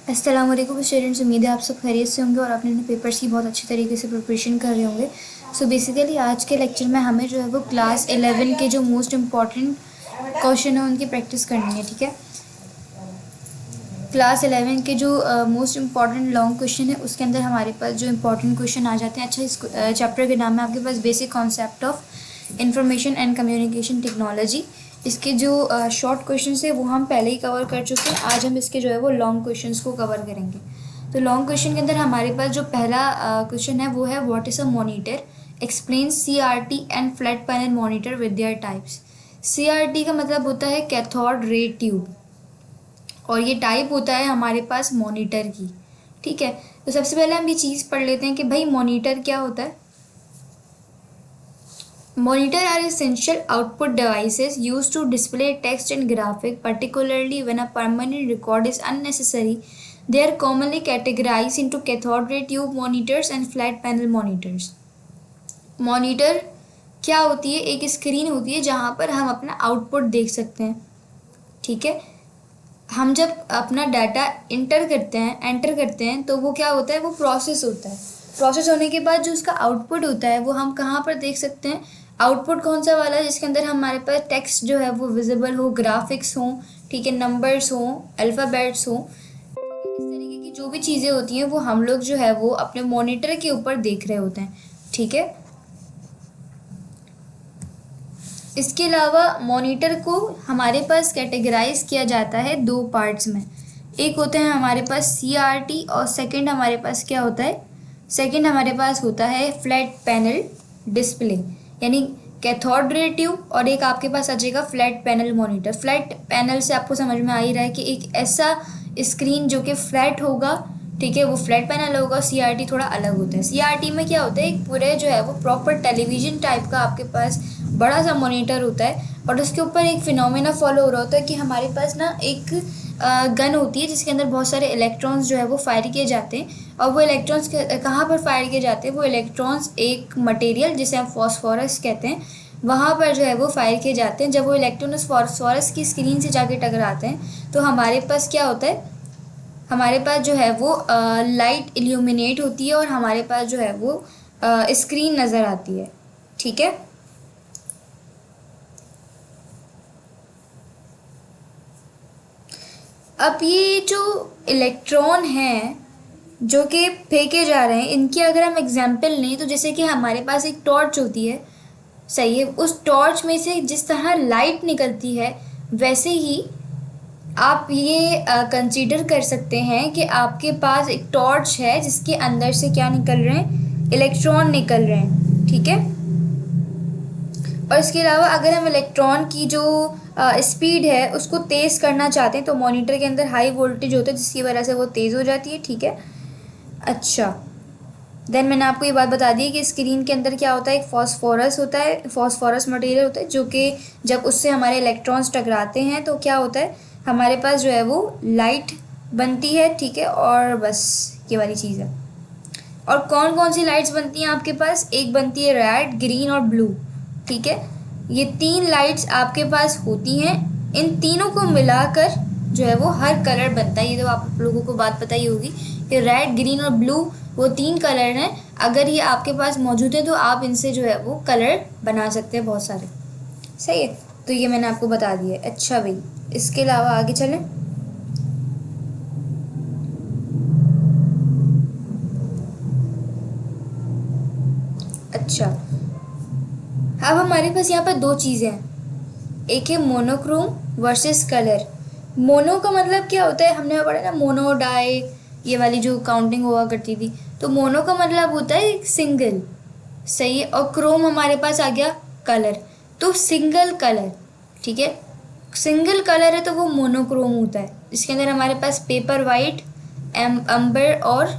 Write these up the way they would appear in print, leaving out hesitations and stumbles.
अस्सलाम वालेकुम स्टूडेंट्स, उम्मीद है आप सब खैरियत से होंगे और अपने अपने पेपर्स की बहुत अच्छी तरीके से प्रिपरेशन कर रहे होंगे। सो बेसिकली आज के लेक्चर में हमें जो है वो क्लास 11 के जो मोस्ट इम्पॉर्टेंट क्वेश्चन है उनकी प्रैक्टिस करनी है। ठीक है, क्लास 11 के जो मोस्ट इम्पॉर्टेंट लॉन्ग क्वेश्चन है उसके अंदर हमारे पास जो इम्पॉर्टेंट क्वेश्चन आ जाते हैं। अच्छा, इस चैप्टर के नाम है आपके पास basic concept of information and communication technology. इसके जो शॉर्ट क्वेश्चन है वो हम पहले ही कवर कर चुके हैं। आज हम इसके जो है वो लॉन्ग क्वेश्चन को कवर करेंगे। तो लॉन्ग क्वेश्चन के अंदर हमारे पास जो पहला क्वेश्चन है वो है what is a monitor, explain CRT and flat panel monitor with their types. CRT का मतलब होता है कैथोड रे ट्यूब और ये टाइप होता है हमारे पास मॉनिटर की। ठीक है, तो सबसे पहले हम ये चीज़ पढ़ लेते हैं कि भाई मॉनिटर क्या होता है। Monitor are essential output devices used to display text and graphic, particularly when a permanent record is unnecessary. They are commonly categorized into cathode ray tube monitors and flat panel monitors. Monitor क्या होती है? एक screen होती है जहाँ पर हम अपना आउटपुट देख सकते हैं। ठीक है, हम जब अपना डाटा एंटर करते हैं तो वो क्या होता है, वो प्रोसेस होता है। प्रोसेस होने के बाद जो उसका आउटपुट होता है वो हम कहाँ पर देख सकते हैं? आउटपुट कौन सा वाला है? जिसके अंदर हमारे पास टेक्स्ट जो है वो विजिबल हो, ग्राफिक्स हो, ठीक है, नंबर्स हो, अल्फ़ाबेट्स हो, इस तरीके की जो भी चीज़ें होती हैं वो हम लोग जो है वो अपने मॉनिटर के ऊपर देख रहे होते हैं। ठीक है, इसके अलावा मॉनिटर को हमारे पास कैटेगराइज किया जाता है दो पार्ट्स में। एक होते हैं हमारे पास CRT और सेकंड हमारे पास क्या होता है? सेकंड हमारे पास होता है फ्लैट पैनल डिस्प्ले, यानी कैथोड रे ट्यूब, और एक आपके पास आ जाएगा flat panel monitor. Flat panel से आपको समझ में आ ही रहा है कि एक ऐसा स्क्रीन जो कि फ्लैट होगा, ठीक है, वो फ्लैट पैनल होगा। CRT थोड़ा अलग होता है। CRT में क्या होता है, एक पूरे जो है वो प्रॉपर टेलीविजन टाइप का आपके पास बड़ा सा मॉनिटर होता है और उसके ऊपर एक फिनोमेना फॉलो हो रहा होता है कि हमारे पास ना एक गन होती है जिसके अंदर बहुत सारे इलेक्ट्रॉन्स जो है वो फायर किए जाते हैं। और वो इलेक्ट्रॉन्स कहाँ पर फायर किए जाते हैं? वो इलेक्ट्रॉन्स एक मटेरियल जिसे हम फॉस्फोरस कहते हैं वहाँ पर जो है वो फायर किए जाते हैं। जब वो इलेक्ट्रॉन उस फॉस्फोरस की स्क्रीन से जाके टकराते हैं तो हमारे पास क्या होता है, हमारे पास जो है वो लाइट इल्यूमिनेट होती है और हमारे पास जो है वो स्क्रीन नज़र आती है। ठीक है, अब ये जो इलेक्ट्रॉन हैं जो कि फेंके जा रहे हैं, इनकी अगर हम एग्जांपल लें तो जैसे कि हमारे पास एक टॉर्च होती है, सही है, उस टॉर्च में से जिस तरह लाइट निकलती है वैसे ही आप ये कंसीडर कर सकते हैं कि आपके पास एक टॉर्च है जिसके अंदर से क्या निकल रहे हैं? इलेक्ट्रॉन निकल रहे हैं। ठीक है, और इसके अलावा अगर हम इलेक्ट्रॉन की जो स्पीड है उसको तेज़ करना चाहते हैं तो मॉनिटर के अंदर हाई वोल्टेज होता है जिसकी वजह से वो तेज़ हो जाती है। ठीक है, अच्छा, देन मैंने आपको ये बात बता दी कि स्क्रीन के अंदर क्या होता है, एक फॉस्फोरस होता है, फॉस्फोरस मटेरियल होता है जो कि जब उससे हमारे इलेक्ट्रॉन्स टकराते हैं तो क्या होता है, हमारे पास जो है वो लाइट बनती है। ठीक है, और बस ये वाली चीज़ है। और कौन कौन सी लाइट्स बनती हैं आपके पास? एक बनती है रेड, ग्रीन और ब्लू। ठीक है, ये तीन लाइट्स आपके पास होती हैं। इन तीनों को मिलाकर जो है वो हर कलर बनता है। ये तो आप लोगों को बात पता ही होगी कि रेड, ग्रीन और ब्लू वो तीन कलर हैं। अगर ये आपके पास मौजूद है तो आप इनसे जो है वो कलर बना सकते हैं बहुत सारे। सही है, तो ये मैंने आपको बता दिया। अच्छा भाई, इसके अलावा आगे चलें। अच्छा, अब हमारे पास यहाँ पर दो चीज़ें हैं, एक है मोनोक्रोम वर्सेस कलर। मोनो का मतलब क्या होता है? हमने पढ़ा ना मोनो डाई, ये वाली जो काउंटिंग हुआ करती थी। तो मोनो का मतलब होता है एक सिंगल, सही है, और क्रोम हमारे पास आ गया कलर, तो सिंगल कलर। ठीक है, सिंगल कलर है तो वो मोनोक्रोम होता है। इसके अंदर हमारे पास पेपर वाइट, एम्बर और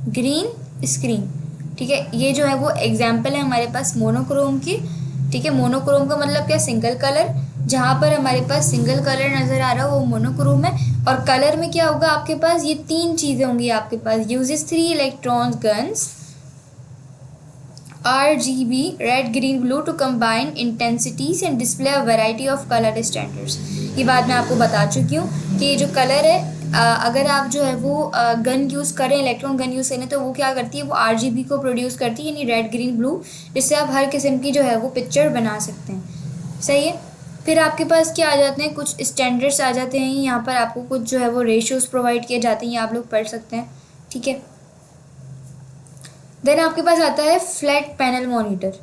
ग्रीन स्क्रीन। ठीक है, ये जो है वो एग्जाम्पल है हमारे पास मोनोक्रोम की। ठीक है, मोनोक्रोम का मतलब क्या? Single colour. जहाँ पर हमारे पास सिंगल कलर नज़र आ रहा है वो मोनोक्रोम है। और कलर में क्या होगा आपके पास? ये तीन चीज़ें होंगी आपके पास। Uses 3 electrons guns RGB red green blue to combine intensities and display a variety of colour standards. ये बात मैं आपको बता चुकी हूँ कि ये जो कलर है अगर आप जो है वो गन यूज़ करें, इलेक्ट्रॉन गन यूज़ करें, तो वो क्या करती है, वो आरजीबी को प्रोड्यूस करती है, यानी रेड ग्रीन ब्लू, जिससे आप हर किस्म की जो है वो पिक्चर बना सकते हैं। सही है। फिर आपके पास क्या आ जाते हैं, कुछ स्टैंडर्ड्स आ जाते हैं। यहाँ पर आपको कुछ जो है वो रेशियोज़ प्रोवाइड किए जाते हैं, ये आप लोग पढ़ सकते हैं। ठीक है। देन आपके पास आता है flat panel monitor.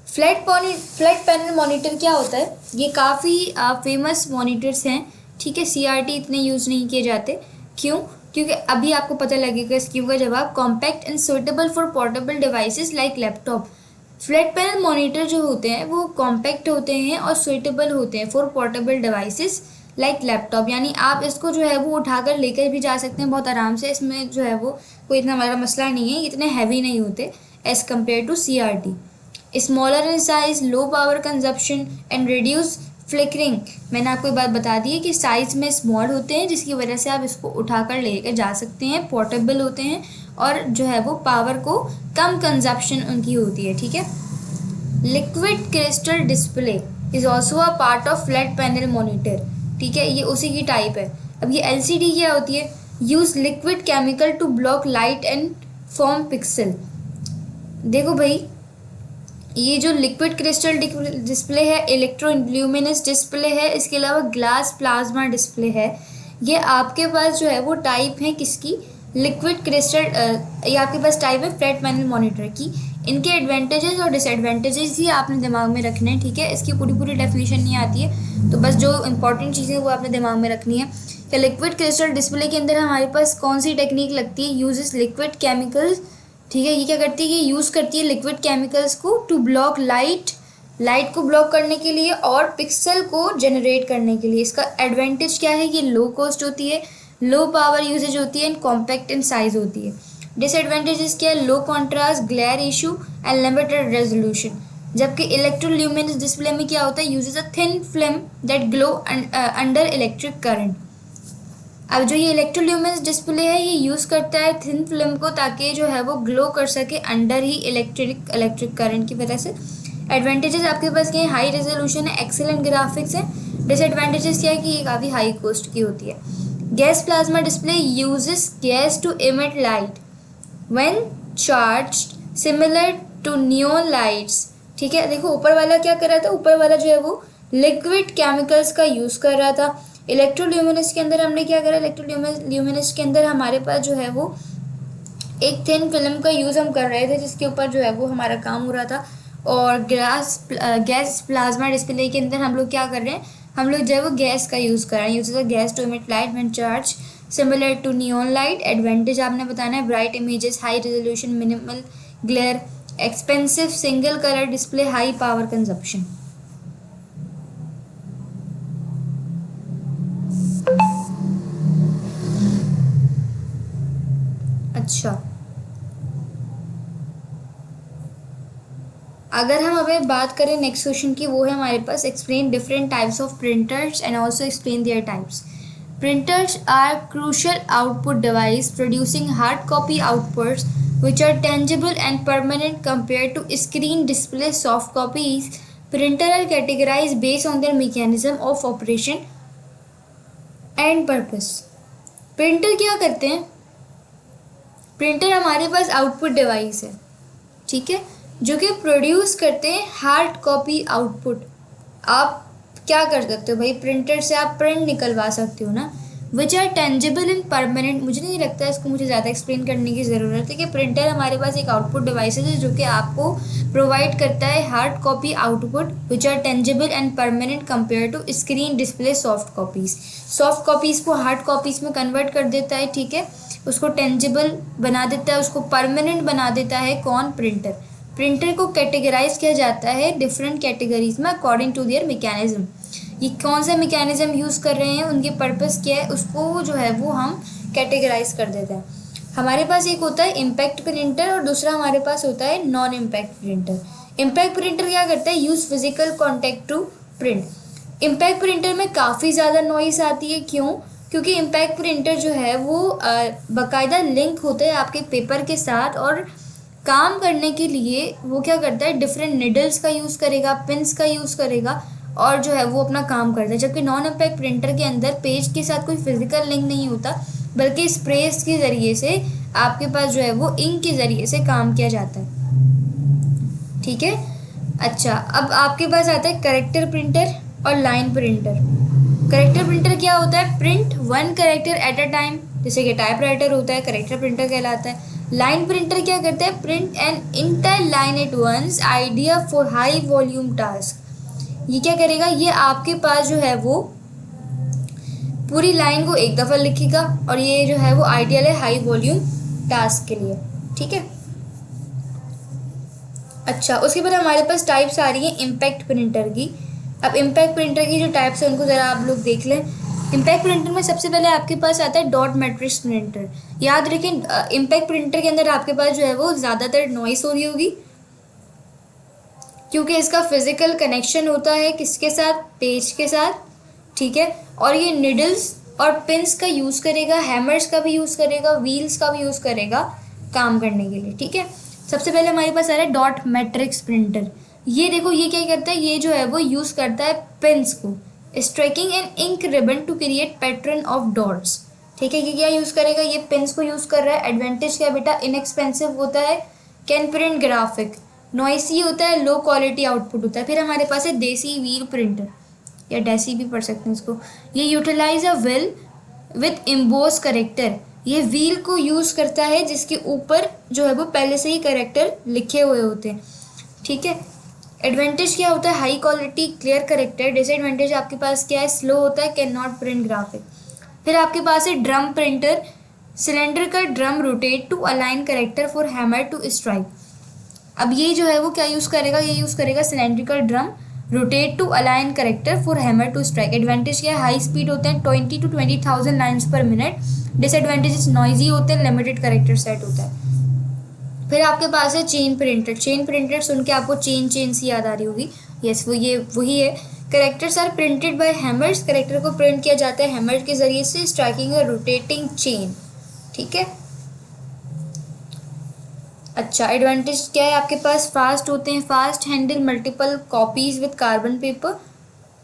Flat panel monitor क्या होता है, ये काफ़ी फेमस मॉनिटर्स हैं। ठीक है। सीआरटी इतने यूज़ नहीं किए जाते। क्यों? क्योंकि अभी आपको पता लगेगा इस क्यों का जवाब। Compact and suitable for portable devices like laptop. Flat panel monitor जो होते हैं वो कॉम्पैक्ट होते हैं और सुटेबल होते हैं for portable devices like laptop, यानी आप इसको जो है वो उठाकर लेकर भी जा सकते हैं बहुत आराम से। इसमें जो है वो कोई इतना बड़ा मसला नहीं है, इतने हैवी नहीं होते as compared to CRT. Smaller in size, low power consumption and reduce flickering. मैंने आपको एक बात बता दी है कि साइज़ में स्मॉल होते हैं, जिसकी वजह से आप इसको उठाकर लेकर जा सकते हैं, पोर्टेबल होते हैं और जो है वो पावर को कम कंजप्शन उनकी होती है। ठीक है। Liquid crystal display is also a part of flat panel monitor. ठीक है, ये उसी की टाइप है। अब ये एलसीडी क्या होती है, use liquid chemical to block light and form pixel. देखो भाई, ये जो लिक्विड क्रिस्टल डिस्प्ले है, इलेक्ट्रोल्यूमिनस डिस्प्ले है, इसके अलावा ग्लास प्लाज्मा डिस्प्ले है। ये आपके पास जो है वो टाइप है किसकी, लिक्विड क्रिस्टल। ये आपके पास टाइप है फ्लैट पैनल मॉनिटर की। इनके एडवांटेजेस और डिसएडवांटेजेस ही आपने दिमाग में रखने हैं। ठीक है। इसकी पूरी डेफिनेशन नहीं आती है, तो बस जो इंपॉर्टेंट चीज़ें वो आपने दिमाग में रखनी है। कि लिक्विड क्रिस्टल डिस्प्ले के अंदर हमारे पास कौन सी टेक्निक लगती है, यूजेस लिक्विड केमिकल्स। ठीक है। ये क्या करती है, ये यूज़ करती है लिक्विड केमिकल्स को टू ब्लॉक लाइट को ब्लॉक करने के लिए और पिक्सल को जनरेट करने के लिए। इसका एडवांटेज क्या है, ये लो कॉस्ट होती है, लो पावर यूजेज होती है एंड कॉम्पैक्ट इन साइज होती है। डिसएडवांटेजेस क्या है, low contrast, glare issue and limited resolution. जबकि इलेक्ट्रोल्यूमिनस डिस्प्ले में क्या होता है, uses a thin film that glow under electric current. अब जो ये इलेक्ट्रोल्यूमिनस डिस्प्ले है, ये यूज़ करता है थिन फिल्म को, ताकि जो है वो ग्लो कर सके अंडर ही इलेक्ट्रिक करंट की वजह से। एडवांटेजेस आपके पास क्या है, हाई रेजोल्यूशन है, एक्सेलेंट ग्राफिक्स है। डिसएडवांटेजेस क्या है कि ये काफ़ी हाई कॉस्ट की होती है। Gas plasma display uses gas to emit light when charged similar to neon lights. ठीक है। देखो ऊपर वाला क्या कर रहा था, ऊपर वाला जो है वो लिक्विड केमिकल्स का यूज़ कर रहा था। इलेक्ट्रोल्यूमिनस के अंदर हमने क्या करा, इलेक्ट्रोल्यूमिनस के अंदर हमारे पास जो है वो एक थिन फिल्म का यूज़ हम कर रहे थे, जिसके ऊपर जो है वो हमारा काम हो रहा था। और गैस प्लाज्मा डिस्प्ले के अंदर हम लोग क्या कर रहे हैं, हम लोग जो है वो गैस का यूज़ कर रहे हैं। Use gas to emit light when charge similar to neon light. Advantage आपने बताना है, bright images, high resolution, minimal glare, expensive single colour display, high power consumption. अच्छा, अगर हम अभी बात करें नेक्स्ट क्वेश्चन की, वो है हमारे पास explain different types of printers and also explain their types. Printers are crucial output device producing hard copy outputs which are tangible and permanent compared to screen display soft copies. Printer are categorized based on their mechanism of operation and purpose. Printer क्या करते हैं, printer हमारे पास output device है, ठीक है, जो कि produce करते हैं हार्ड कॉपी आउटपुट। आप क्या कर सकते हो भाई, प्रिंटर से आप प्रिंट निकलवा सकते हो ना। Which are tangible and permanent, मुझे नहीं लगता इसको मुझे ज़्यादा एक्सप्लेन करने की ज़रूरत है कि प्रिंटर हमारे पास एक आउटपुट डिवाइस है जो कि आपको प्रोवाइड करता है hard copy output which are tangible and permanent compare to screen display soft copies. Soft copies को हार्ड कॉपीज़ में कन्वर्ट कर देता है, ठीक है, उसको टेंजिबल बना देता है, उसको परमानेंट बना देता है कौन, प्रिंटर। प्रिंटर को कैटेगराइज किया जाता है डिफरेंट कैटेगरीज में अकॉर्डिंग टू देयर मैकेनिज्म। ये कौन सा मैकेनिज्म यूज़ कर रहे हैं, उनके पर्पस क्या है, उसको जो है वो हम कैटेगराइज कर देते हैं। हमारे पास एक होता है इम्पैक्ट प्रिंटर और दूसरा हमारे पास होता है non impact printer. Impact printer क्या करता है, use physical contact to print. Impact printer में काफ़ी ज़्यादा नॉइस आती है, क्यों, क्योंकि इम्पैक्ट प्रिंटर जो है वो बाकायदा लिंक होता है आपके पेपर के साथ, और काम करने के लिए वो क्या करता है, डिफरेंट निडल्स का यूज़ करेगा, पिन्स का यूज़ करेगा, और जो है वो अपना काम करता है, जबकि नॉन इम्पैक्ट प्रिंटर के अंदर पेज के साथ कोई फिजिकल लिंक नहीं होता, बल्कि स्प्रेस के ज़रिए से आपके पास जो है वो इंक के ज़रिए से काम किया जाता है। ठीक है। अच्छा, अब आपके पास आता है करेक्टर प्रिंटर और लाइन प्रिंटर। करेक्टर प्रिंटर क्या होता है? Print one character at a time, जैसे कि टाइपराइटर होता है, करेक्टर प्रिंटर कहलाता है। लाइन प्रिंटर क्या करता है? Print an entire line at once, ideal for high volume task. ये क्या करेगा? ये आपके पास जो है वो पूरी लाइन को एक दफ़ा लिखेगा, और ये जो है वो आइडियल है हाई वॉल्यूम टास्क के लिए। ठीक है। अच्छा, उसके बाद हमारे पास टाइप्स आ रही हैं इम्पैक्ट प्रिंटर की। अब इम्पैक्ट प्रिंटर की जो टाइप्स है उनको ज़रा आप लोग देख लें। इम्पैक्ट प्रिंटर में सबसे पहले आपके पास आता है डॉट मैट्रिक्स प्रिंटर। याद रखें, इम्पैक्ट प्रिंटर के अंदर आपके पास जो है वो ज़्यादातर नॉइस हो रही होगी, क्योंकि इसका फिजिकल कनेक्शन होता है किसके साथ? पेज के साथ। ठीक है। और ये निडल्स और पिंस का यूज़ करेगा, हैमर्स का भी यूज़ करेगा, व्हील्स का भी यूज़ करेगा काम करने के लिए। ठीक है। सबसे पहले हमारे पास आ रहा है डॉट मैट्रिक्स प्रिंटर। ये देखो, ये क्या करता है? ये जो है वो यूज़ करता है पिंस को, striking an ink ribbon to create pattern of dots. ठीक है। ये क्या यूज़ करेगा? ये पिंस को यूज़ कर रहा है। एडवांटेज क्या बेटा? इनएक्सपेंसिव होता है, कैन प्रिंट ग्राफिक, नॉइसी होता है, लो क्वालिटी आउटपुट होता है। फिर हमारे पास है देसी व्हील प्रिंटर, या डेसी भी पढ़ सकते हैं इसको। ये utilize a wheel with emboss character. ये व्हील को यूज़ करता है जिसके ऊपर जो है वो पहले से ही करेक्टर लिखे हुए होते हैं। ठीक है। एडवांटेज क्या होता है? High quality clear character. Disadvantage आपके पास क्या है? स्लो होता है, कैन नॉट प्रिंट ग्राफिक। फिर आपके पास है ड्रम प्रिंटर। सिलेंडर का drum rotate to align character for hammer to strike. अब ये जो है वो क्या यूज़ करेगा? ये यूज़ करेगा cylindrical drum rotate to align character for hammer to strike. Advantage क्या है? हाई स्पीड होते हैं, 20 to 20,000 lines per minute. Disadvantages noisy होते हैं, लिमिटेड करेक्टर सेट होता है। फिर आपके पास है चेन प्रिंटर। चेन प्रिंटर सुन के आपको चेन सी याद आ रही होगी। यस, वो ये वही है। Characters are printed by hammers. Character को प्रिंट किया जाता है हैमर के जरिए से, स्ट्राइकिंग और रोटेटिंग चेन। ठीक है। अच्छा, एडवांटेज क्या है आपके पास? फास्ट होते हैं, fast handle multiple copies with carbon paper.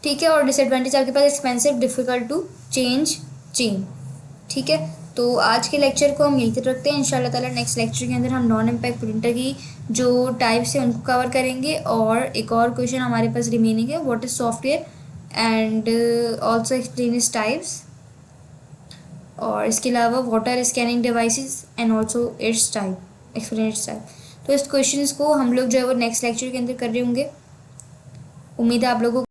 ठीक है। और डिसएडवांटेज आपके पास expensive, difficult to change chain. ठीक है। तो आज के लेक्चर को हम यहीं तक रखते हैं। इंशाल्लाह ताला नेक्स्ट लेक्चर के अंदर हम नॉन इम्पैक्ट प्रिंटर की जो टाइप्स हैं उनको कवर करेंगे, और एक और क्वेश्चन हमारे पास रिमेनिंग है, what is software, and also explain is types, और इसके अलावा what are scanning devices and also its type, explain its type. तो इस क्वेश्चंस को हम लोग जो है वो नेक्स्ट लेक्चर के अंदर कर रहे होंगे। उम्मीद है आप लोगों को